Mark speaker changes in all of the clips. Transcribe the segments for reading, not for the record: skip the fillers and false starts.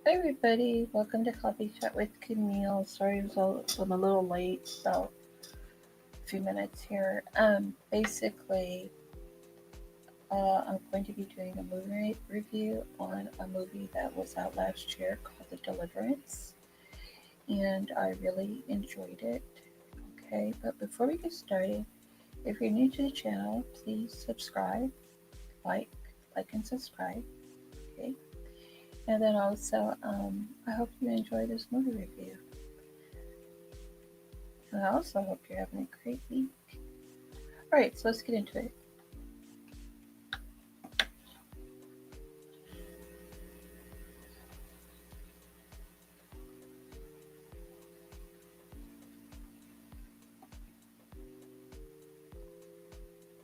Speaker 1: Hi everybody, welcome to Coffee Chat with Camille. Sorry I'm a little late, so a few minutes here. I'm going to be doing a movie review on a movie that was out last year called The Deliverance, and I really enjoyed it. Okay, but before we get started, if you're new to the channel, please subscribe, like, and subscribe. Okay, and then also, I hope you enjoy this movie review. And I also hope you're having a great week. Alright, so let's get into it.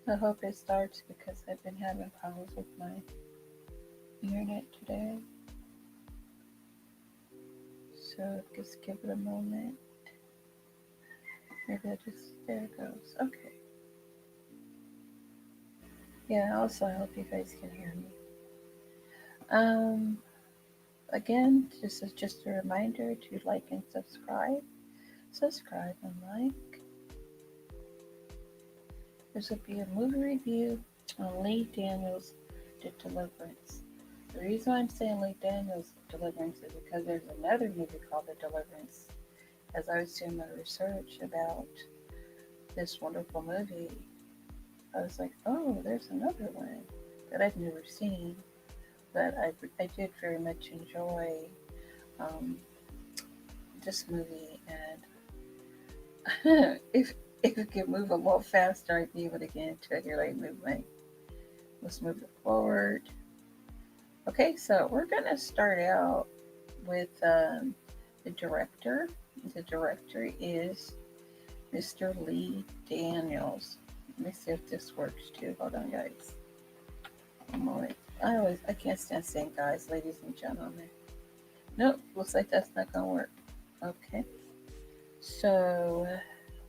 Speaker 1: I hope it starts because I've been having problems with my internet today. So just give it a moment. Maybe there it goes. Okay. Yeah, also I hope you guys can hear me. Um, Again, this is just a reminder to like and subscribe. Subscribe and like. This will be a movie review on Lee Daniels The Deliverance. The reason I'm saying Lee Daniels Deliverance is because there's another movie called The Deliverance. As I was doing my research about this wonderful movie, I was like, oh, there's another one that I've never seen, but I did very much enjoy um, this movie. And if it could move a little faster, I'd be able to get into it. Here, let's move it forward. Okay, so we're gonna start out with the director. The director is Mr. Lee Daniels. Let me see if this works too. Hold on, guys. One moment. I can't stand saying guys, ladies and gentlemen. Nope, looks like that's not gonna work. Okay, so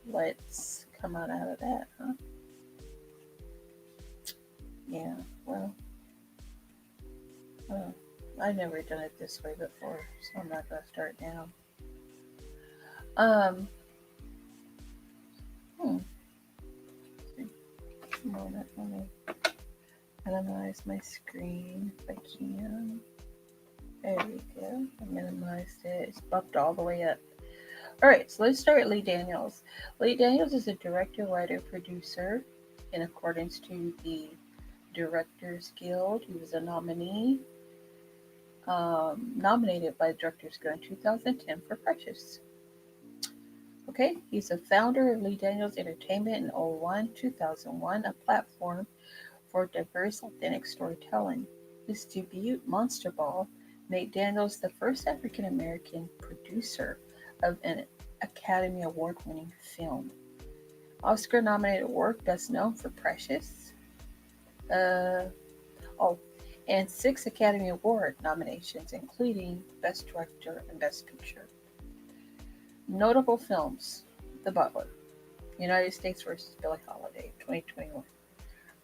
Speaker 1: let's come on out of that, huh? Yeah. Well, uh, I've never done it this way before, so I'm not gonna start now. Um. Hmm. Moment. Let me minimize my screen if I can. There we go. I minimized it. It's bumped all the way up. All right, so let's start with Lee Daniels. Lee Daniels is a director, writer, producer. In accordance to the Directors Guild, he was a nominated by the Directors Guild in 2010 for Precious. Okay, he's a founder of Lee Daniels Entertainment in 2001, a platform for diverse, authentic storytelling. His debut, Monster Ball, made Daniels the first African American producer of an Academy Award winning film. Oscar nominated work best known for Precious. Uh, oh, and 6 Academy Award nominations, including Best Director and Best Picture. Notable films: The Butler, United States vs. Billie Holiday, 2021,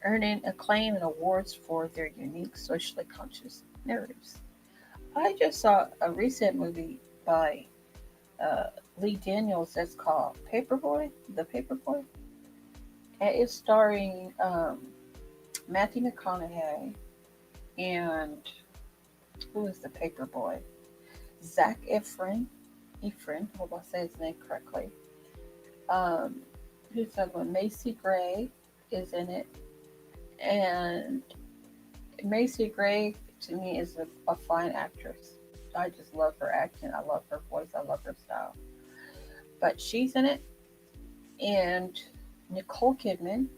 Speaker 1: earning acclaim and awards for their unique socially conscious narratives. I just saw a recent movie by uh, Lee Daniels that's called Paperboy, The Paperboy. And it's starring Matthew McConaughey and who is the Paperboy? Zach Efron. Hope I say his name correctly. Um, who's the other one? Macy Gray is in it, and Macy Gray to me is a fine actress. I just love her acting. I love her voice. I love her style. But she's in it, and Nicole Kidman.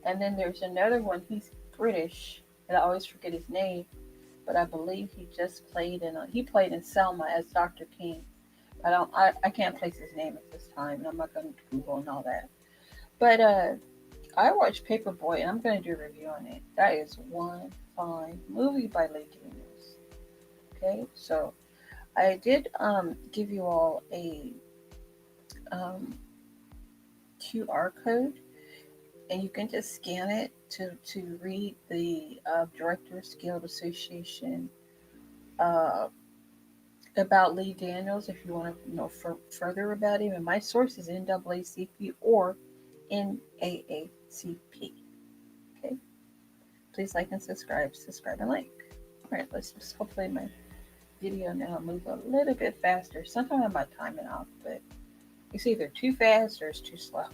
Speaker 1: And then there's another one. He's British, and I always forget his name. But I believe he just played he played in Selma as Dr. King. I can't place his name at this time, and I'm not going to Google and all that. But I watched Paperboy, and I'm going to do a review on it. That is one fine movie by Lee Daniels. Okay, so I did give you all a um, QR code, and you can just scan it to read the Directors Guild Association uh, about Lee Daniels if you want to know further about him. And my source is NAACP or NAACP. Okay, please like and subscribe. Subscribe and like. All right, let's just hopefully my video now move a little bit faster. Sometimes I'm not timing off, but it's either too fast or it's too slow.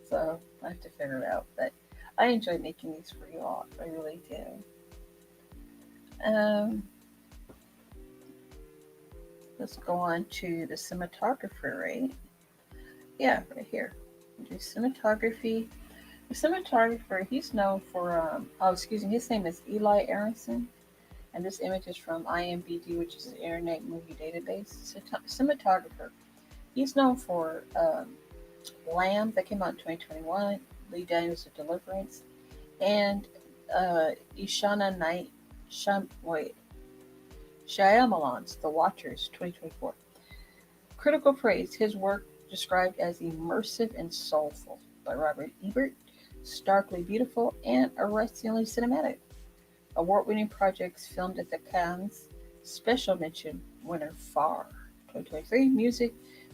Speaker 1: So I have to figure it out. But I enjoy making these for you all. I really do. Um, let's go on to the cinematographer, right? Yeah, right here. Do cinematography. The cinematographer, he's known for, his name is Eli Aronson. And this image is from IMDb, which is an internet movie database. Cinematographer. He's known for Lamb, that came out in 2021, Lee Daniels The Deliverance, and Ishana Night, Shyamalan's The Watchers, 2024. Critical praise. His work described as immersive and soulful by Robert Ebert, starkly beautiful and arrestingly cinematic. Award-winning projects filmed at the Cannes Special Mention winner FAR 2023. Music,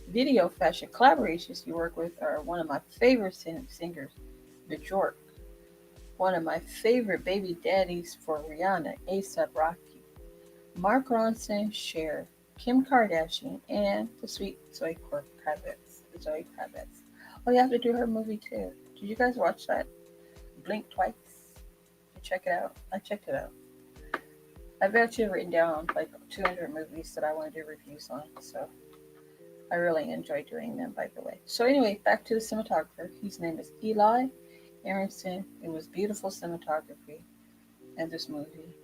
Speaker 1: video, fashion collaborations you work with are one of my favorite singers, Bjork. One of my favorite baby daddies for Rihanna, A$AP Rocky. Mark Ronson, Cher, Kim Kardashian, and the sweet Zoe Kravitz. Zoe Kravitz. Oh, you have to do her movie too. Did you guys watch that? Blink Twice. Check it out. I checked it out. I've actually written down like 200 movies that I want to do reviews on, so I really enjoy doing them, by the way. So anyway, back to the cinematographer. His name is Eli Aronson. It was beautiful cinematography in this movie.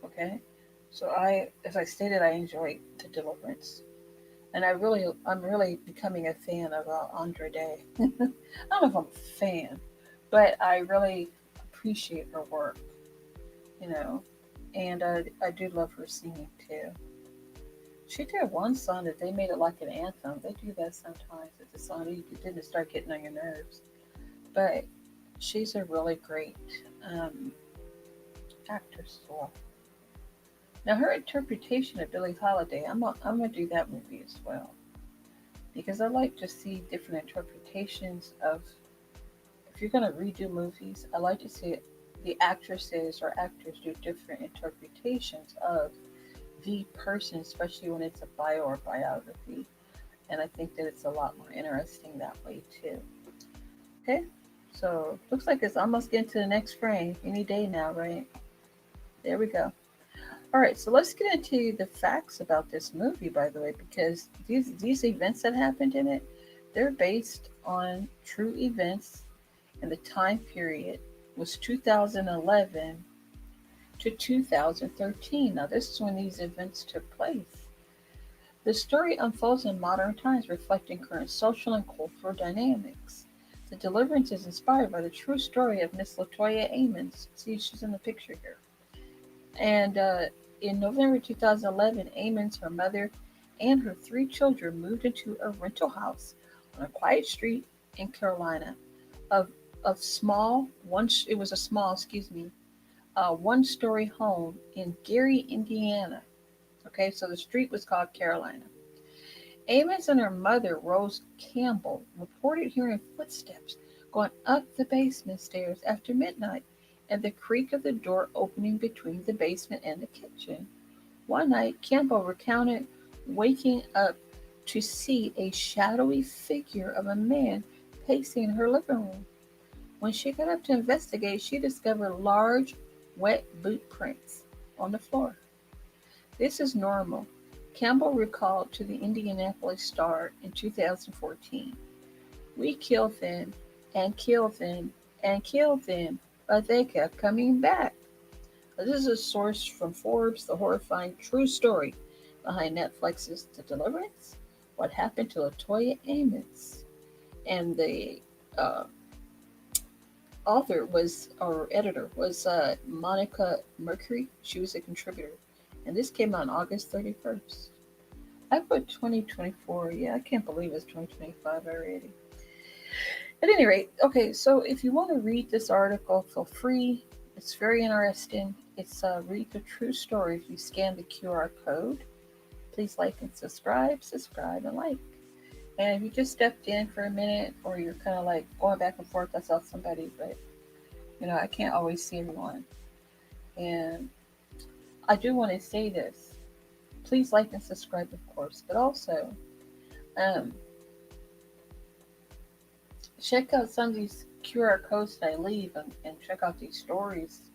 Speaker 1: Okay, so as I stated, I enjoyed The Deliverance, and I'm really becoming a fan of Andra Day. I don't know if I'm a fan, but I really appreciate her work, you know, and I do love her singing too. She did one song that they made it like an anthem. They do that sometimes. It's a song that didn't start getting on your nerves, but she's a really great um, actress as well. Now her interpretation of Billie Holiday, I'm gonna do that movie as well because I like to see different interpretations of. If you're gonna redo movies, I like to see the actresses or actors do different interpretations of the person, especially when it's a bio or biography. And I think that it's a lot more interesting that way too. Okay, so looks like it's almost getting to the next frame any day now, right? There we go. All right, so let's get into the facts about this movie, by the way, because these events that happened in it, they're based on true events, and the time period was 2011 to 2013. Now, this is when these events took place. The story unfolds in modern times, reflecting current social and cultural dynamics. The Deliverance is inspired by the true story of Miss Latoya Amons. See, she's in the picture here. And in November 2011, Amons, her mother, and her three children moved into a rental house on a quiet street in Carolina. Of small one, it was a small, one-story home in Gary, Indiana. Okay, so the street was called Carolina. Amos and her mother, Rose Campbell, reported hearing footsteps going up the basement stairs after midnight and the creak of the door opening between the basement and the kitchen. One night, Campbell recounted waking up to see a shadowy figure of a man pacing in her living room. When she got up to investigate, she discovered large, wet boot prints on the floor. This is normal, Campbell recalled to the Indianapolis Star in 2014. We killed them and killed them and killed them, but they kept coming back. This is a source from Forbes, the horrifying true story behind Netflix's The Deliverance, What Happened to Latoya Amos. And the author was, or editor was Monica Mercury. She was a contributor. And this came out on August 31st. I put 2024. Yeah, I can't believe it's 2025 already. At any rate, okay, so if you want to read this article, feel free. It's very interesting. It's Read the True Story. If you scan the QR code, please like and subscribe and like. And if you just stepped in for a minute or you're kind of like going back and forth, I saw somebody, but I can't always see everyone. And I do want to say this. Please like and subscribe, of course, but also um, check out some of these QR codes that I leave and check out these stories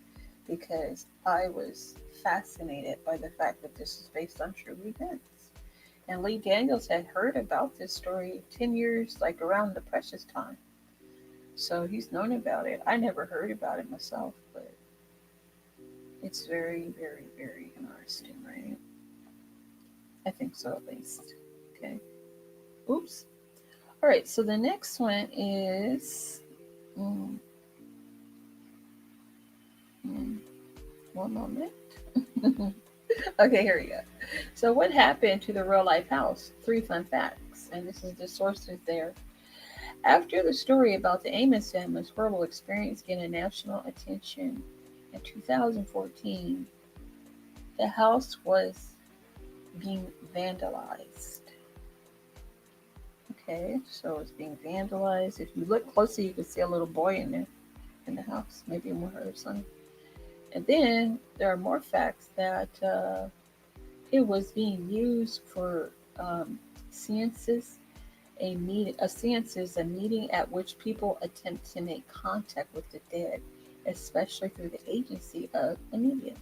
Speaker 1: because I was fascinated by the fact that this is based on true events. And Lee Daniels had heard about this story 10 years, like around the Precious time. So he's known about it. I never heard about it myself, but it's very, very, very interesting, right? I think so, at least. Okay. Oops. All right. So the next one is. Mm, mm, one moment. Okay, here we go. So, what happened to the real life house? Three fun facts, and this is the sources there. After the story about the Amos family's horrible experience getting national attention in 2014, the house was being vandalized. Okay, so it's being vandalized. If you look closely, you can see a little boy in there in the house, maybe more or son. And then there are more facts that it was being used for seances. A seance is a meeting at which people attempt to make contact with the dead, especially through the agency of a medium.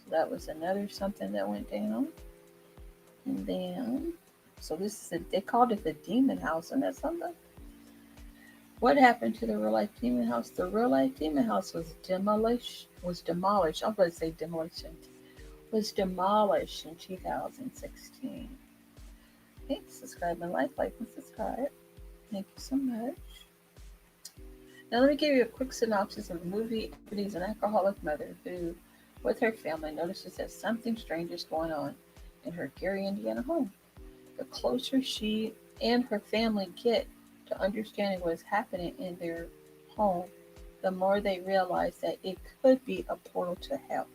Speaker 1: So that was another something that went down. And then, so this is they called it the demon house, and that's something. What happened to the real life demon house? The real life demon house was demolished. I'm going to say demolition. Was demolished in 2016. Okay, subscribe and like and subscribe. Thank you so much. Now let me give you a quick synopsis of the movie. Ebony's an alcoholic mother who, with her family, notices that something strange is going on in her Gary, Indiana home. The closer she and her family get to understanding what is happening in their home, the more they realize that it could be a portal to hell.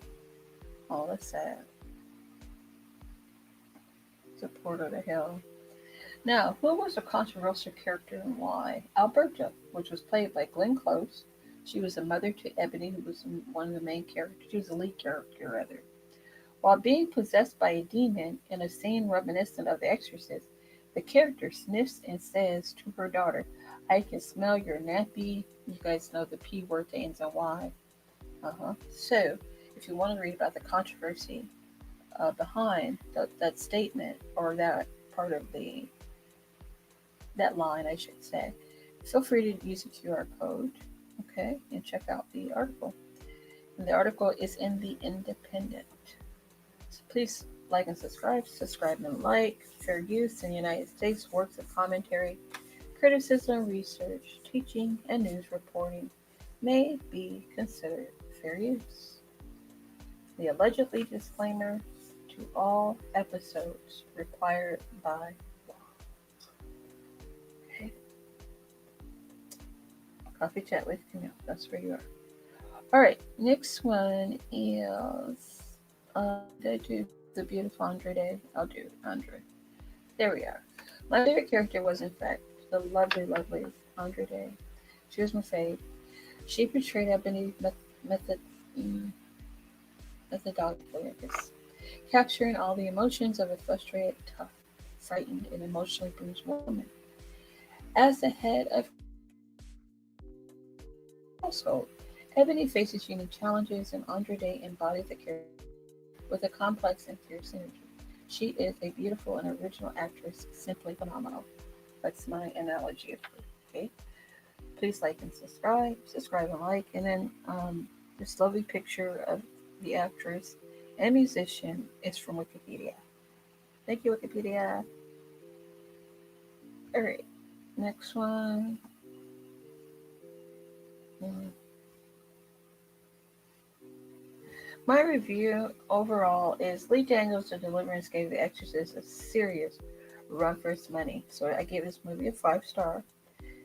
Speaker 1: Oh, that's sad. It's a portal to hell. Now, who was a controversial character and why? Alberta, which was played by Glenn Close. She was a mother to Ebony, who was one of the main characters. She was the lead character, rather. While being possessed by a demon in a scene reminiscent of The Exorcist, the character sniffs and says to her daughter, "I can smell your nappy." You guys know the P word that ends in Y. So, if you want to read about the controversy behind that statement or that part of that line, I should say, feel free to use the QR code, okay, and check out the article. And the article is in the Independent. So please like and subscribe. Subscribe and like. Fair use in the United States. Works of commentary, criticism, research, teaching, and news reporting may be considered fair use. The allegedly disclaimer to all episodes required by law. Okay. Coffee chat with Camille. That's where you are. All right. Next one is did I do the beautiful Andre Day? I'll do Andre. There we are. My favorite character was, in fact, the lovely, lovely Andre Day. She was my fave. She portrayed Ebony methodically, I guess, capturing all the emotions of a frustrated, tough, frightened, and emotionally bruised woman. As the head of household, Ebony faces unique challenges, and Andre Day embodies the character with a complex and fierce energy. She is a beautiful and original actress, simply phenomenal. That's my analogy of her. Okay, please like and subscribe and like, and then this lovely picture of the actress and musician is from Wikipedia. Thank you, Wikipedia. All right, next one. Mm. My review overall is Lee Daniels The Deliverance gave The Exorcist a serious run for its money. So I gave this movie a 5-star.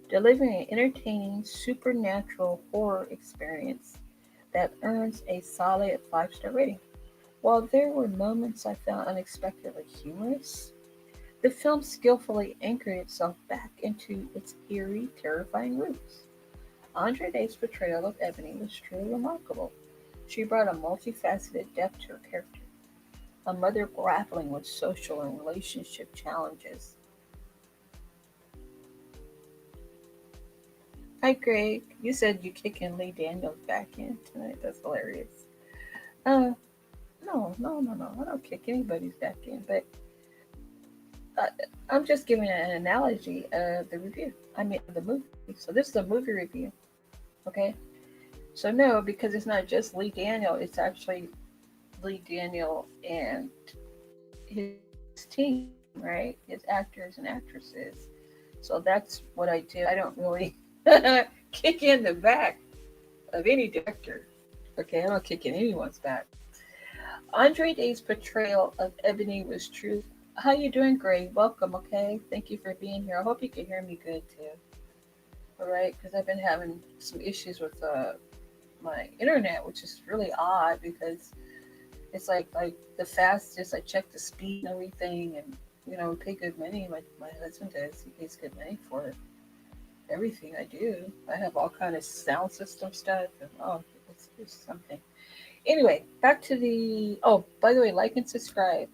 Speaker 1: Delivering an entertaining supernatural horror experience that earns a solid 5-star rating. While there were moments I found unexpectedly humorous, the film skillfully anchored itself back into its eerie, terrifying roots. Andre Day's portrayal of Ebony was truly remarkable. She brought a multifaceted depth to her character, a mother grappling with social and relationship challenges. Hi, Greg. You said you kicking Lee Daniels back in tonight. That's hilarious. Uh, no. I don't kick anybody's back in, but uh, I'm just giving an analogy of the review. I mean, the movie. So this is a movie review, okay? So no, because it's not just Lee Daniel. It's actually Lee Daniel and his team, right? His actors and actresses. So that's what I do. I don't really kick in the back of any director. Okay, I don't kick in anyone's back. Andre Day's portrayal of Ebony was true. How you doing, Gray? Welcome. Okay, thank you for being here. I hope you can hear me good too. All right, because I've been having some issues with my internet, which is really odd because it's like the fastest. I check the speed and everything, and we pay good money. My husband does. He pays good money for everything I do. I have all kind of sound system stuff, and it's something. Anyway, back to the. Oh, by the way, like and subscribe.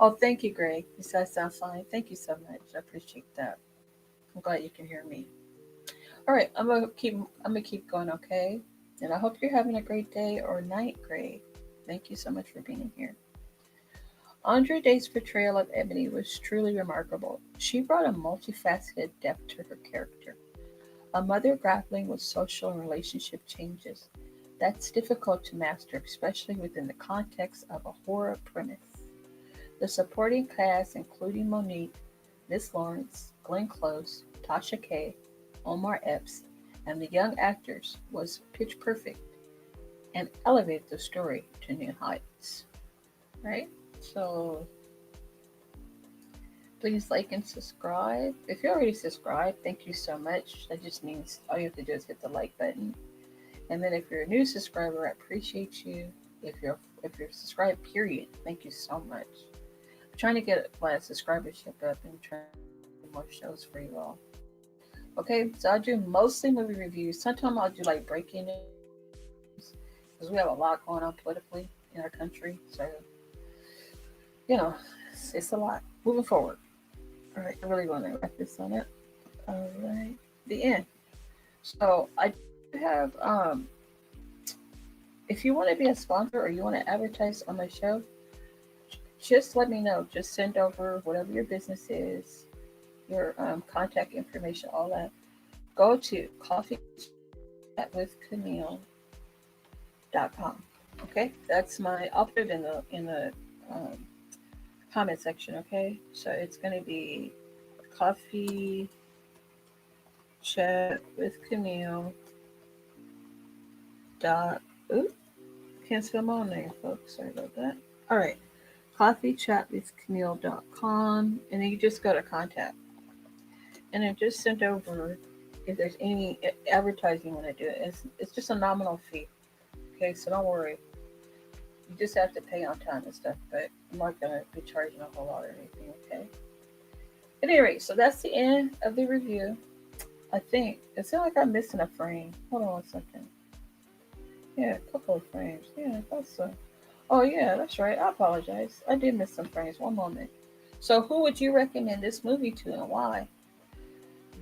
Speaker 1: Oh, thank you, Greg. You said I sound fine. Thank you so much. I appreciate that. I'm glad you can hear me. All right, I'm gonna keep going, okay? And I hope you're having a great day or night, Greg. Thank you so much for being here. Andre Day's portrayal of Ebony was truly remarkable. She brought a multifaceted depth to her character. A mother grappling with social and relationship changes. That's difficult to master, especially within the context of a horror premise. The supporting cast, including Monique, Miss Lawrence, Glenn Close, Tasha Kay, Omar Epps, and the young actors, was pitch perfect and elevated the story to new heights. Right? So please like and subscribe. If you already subscribed, thank you so much. That just means all you have to do is hit the like button. And then if you're a new subscriber, I appreciate you. If you're subscribed, period, thank you so much. I'm trying to get my subscribership up and trying to do more shows for you all. Okay, so I do mostly movie reviews. Sometimes I'll do like breaking news because we have a lot going on politically in our country. So you know, it's a lot. Moving forward. All right, I really want to wrap this on it. All right, the end. So I do have if you want to be a sponsor or you want to advertise on my show, just let me know. Just send over whatever your business is, your contact information, all that. Go to coffeechatwithcamille.com. Okay, that's my. I'll put it in the um, comment section. Okay, so it's gonna be coffee chat with Camille. Dot. Ooh, can't spell my own name, folks. Sorry about that. All right, coffeechatwithcamille.com, and then you just go to contact, and then just send over if there's any advertising when I do it. It's just a nominal fee. Okay, so don't worry. You just have to pay on time and stuff, but I'm not gonna be charging a whole lot or anything. Okay. At any rate, so that's the end of the review. I think it sounds like I'm missing a frame. Hold on 1 second. Yeah, a couple of frames. Yeah, that's so. Oh yeah, that's right. I apologize. I did miss some frames. 1 moment. So, who would you recommend this movie to and why?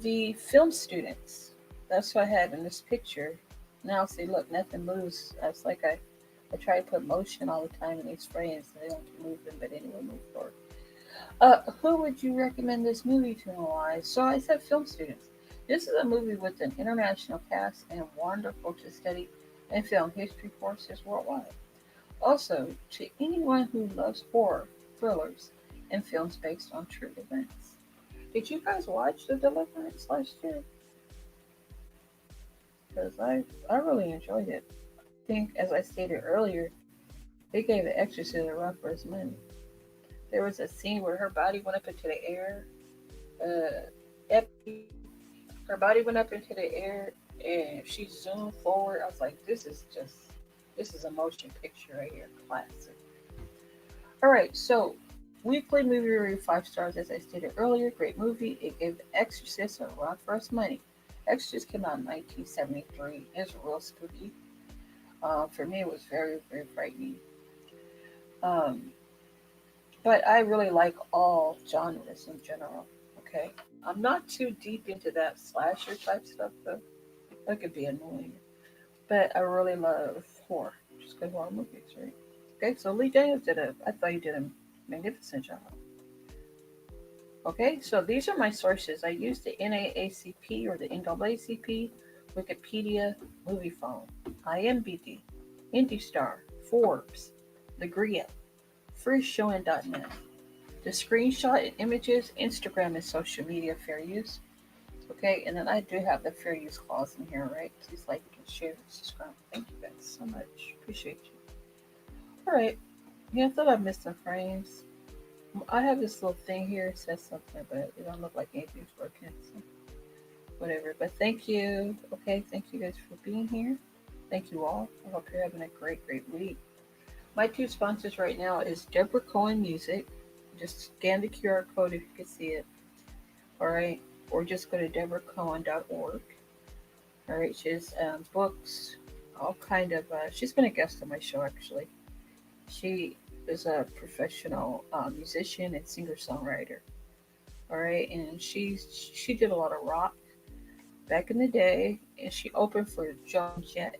Speaker 1: The film students. That's what I have in this picture. Now, see, look, nothing moves. That's like I try to put motion all the time in these frames, so they don't keep moving. But anyway, move forward. Who would you recommend this movie to and why? So I said film students. This is a movie with an international cast and wonderful to study and film history courses worldwide. Also, to anyone who loves horror, thrillers, and films based on true events. Did you guys watch The Deliverance last year? Because I really enjoyed it. I think, as I stated earlier, they gave the Exorcist a run for his money. There was a scene where her body went up into the air. Her body went up into the air, And she zoomed forward. I was like, this is a motion picture right here, classic. All right, so weekly movie review 5 stars, as I stated earlier. Great movie. It gave Exorcist a run for its money. Exorcist came out in 1973. It's real spooky. For me, it was very, very frightening. Um, but I really like all genres in general. Okay, I'm not too deep into that slasher type stuff though. That could be annoying. But I really love horror. Just good horror movies, right? Okay, so Lee Daniels I thought you did a magnificent job. Okay, so these are my sources. I use the NAACP or the NAACP, Wikipedia, Movie Phone, IMBD, IndieStar, Forbes, The Gria, FreeShowing.net. The screenshot and images, Instagram and social media fair use. Okay, and then I do have the fair use clause in here, right? Please like and share, subscribe. Thank you guys so much. Appreciate you. All right. Yeah, I thought I missed some frames. I have this little thing here. It says something, but it don't look like anything's working. So whatever. But thank you. Okay, thank you guys for being here. Thank you all. I hope you're having a great, great week. My two sponsors right now is Deborah Cohen Music. Just scan the QR code if you can see it. All right. Or just go to deborahcohen.org. All right. She has books, all kind of. She's been a guest on my show actually. She is a professional musician and singer songwriter. All right, and she did a lot of rock back in the day, and she opened for Joan Jett.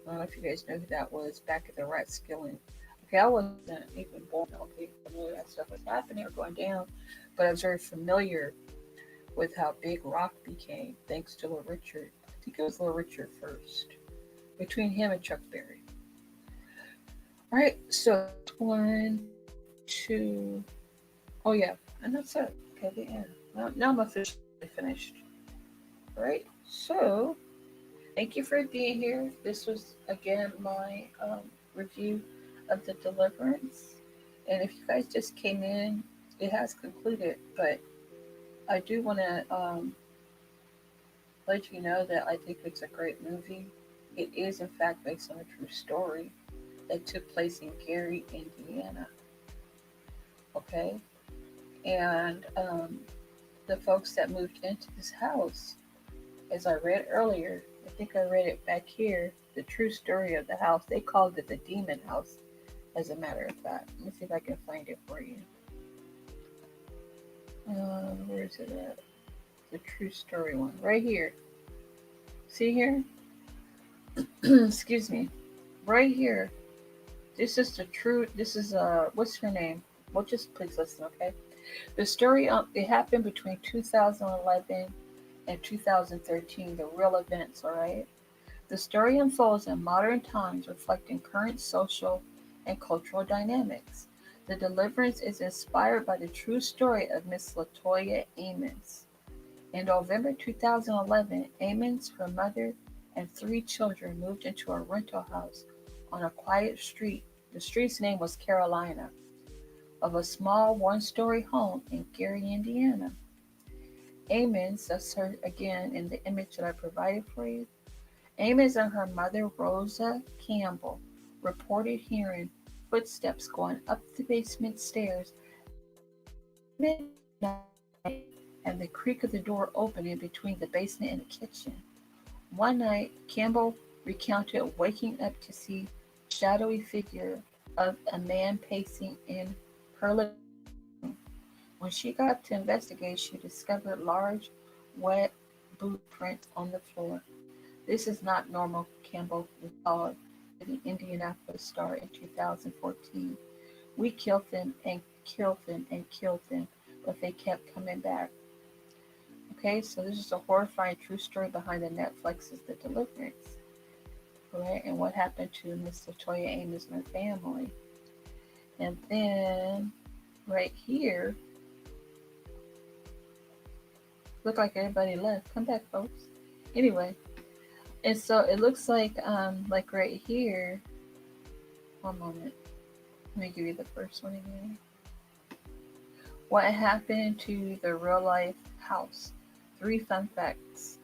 Speaker 1: I don't know if you guys know who that was back at the Rat Skilling. Okay, I wasn't even born. Okay, I knew that stuff was happening or going down, but I was very familiar with how big rock became thanks to Little Richard. I think it was Little Richard first, between him and Chuck Berry. All right, so one, two, oh yeah, and that's it. Okay, the end. Now I'm officially finished. All right, so thank you for being here. This was again my review of the Deliverance, and if you guys just came in, it has concluded. But I do want to let you know that I think it's a great movie. It is in fact based on a true story that took place in Gary, Indiana. Okay, and the folks that moved into this house, as I read earlier, I think I read it back here, the true story of the house. They called it the demon house, as a matter of fact. Let me see if I can find it for you. Where is it at? The true story one. Right here. See here? Excuse me. Right here. This is the true, this is, what's her name? Well, just please listen, okay? The story, it happened between 2011 and 2013, the real events, all right? The story unfolds in modern times, reflecting current social and cultural dynamics. The Deliverance is inspired by the true story of Miss Latoya Amons. In November 2011, Amons, her mother, and 3 children moved into a rental house on a quiet street. The street's name was Carolina, of a small one-story home in Gary, Indiana. Amons, that's her again in the image that I provided for you. Amos and her mother, Rosa Campbell, reported hearing footsteps going up the basement stairs midnight and the creak of the door opening between the basement and the kitchen. One night, Campbell recounted waking up to see a shadowy figure of a man pacing in her living room. When she got up to investigate, she discovered large, wet boot prints on the floor. This is not normal, Campbell recalled to the Indianapolis Star in 2014. We killed them and killed them and killed them, but they kept coming back. Okay, so this is a horrifying true story behind the Netflix's The Deliverance. Right, and what happened to Miss Latoya Amos and her family. And then right here, look like everybody left. Come back, folks. Anyway, and so it looks like right here. One moment. Let me give you the first one again. What happened to the real life house? 3 fun facts.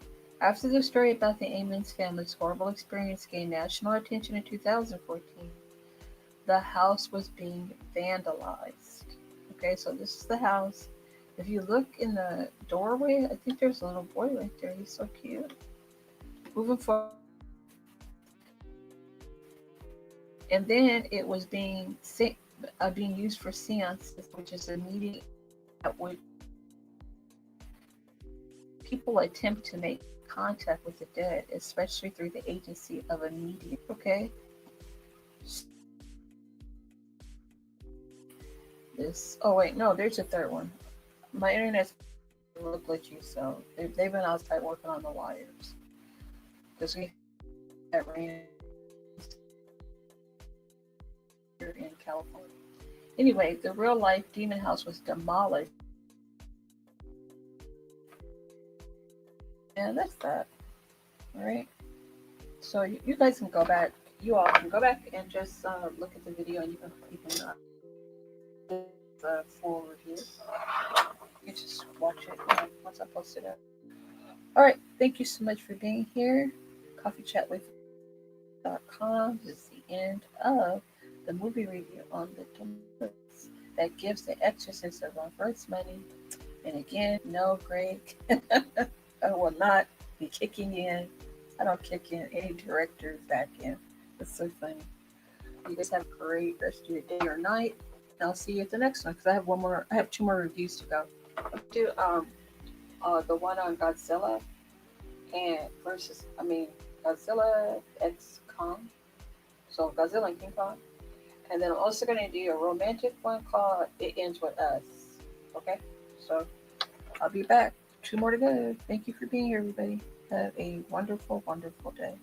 Speaker 1: After the story about the Amons family's horrible experience gained national attention in 2014, the house was being vandalized. Okay, so this is the house. If you look in the doorway, I think there's a little boy right there. He's so cute. Moving forward, and then it was being used for seances, which is a meeting at which people attempt to make contact with the dead, especially through the agency of a medium. Okay, this. Oh wait, no, there's a third one. My internet's a little glitchy, so they've been outside working on the wires because we had rain here in California. Anyway, the real life demon house was demolished. And that's that. All right. So you guys can go back. You all can go back and just look at the video, and you can full review. You can just watch it once I post it up. All right. Thank you so much for being here. CoffeeChatWith.com. This is the end of the movie review on The Deliverance that gives the Exorcist a run for its money. And again, no, Greg, I will not be kicking in. I don't kick in any directors back in. It's so funny. You guys have a great rest of your day or night. And I'll see you at the next one because I have one more. I have two more reviews to go. I'll do the one on Godzilla and Godzilla X Kong. So Godzilla and King Kong. And then I'm also going to do a romantic one called It Ends With Us. Okay? So I'll be back. Two more to go. Thank you for being here, everybody. Have a wonderful, wonderful day.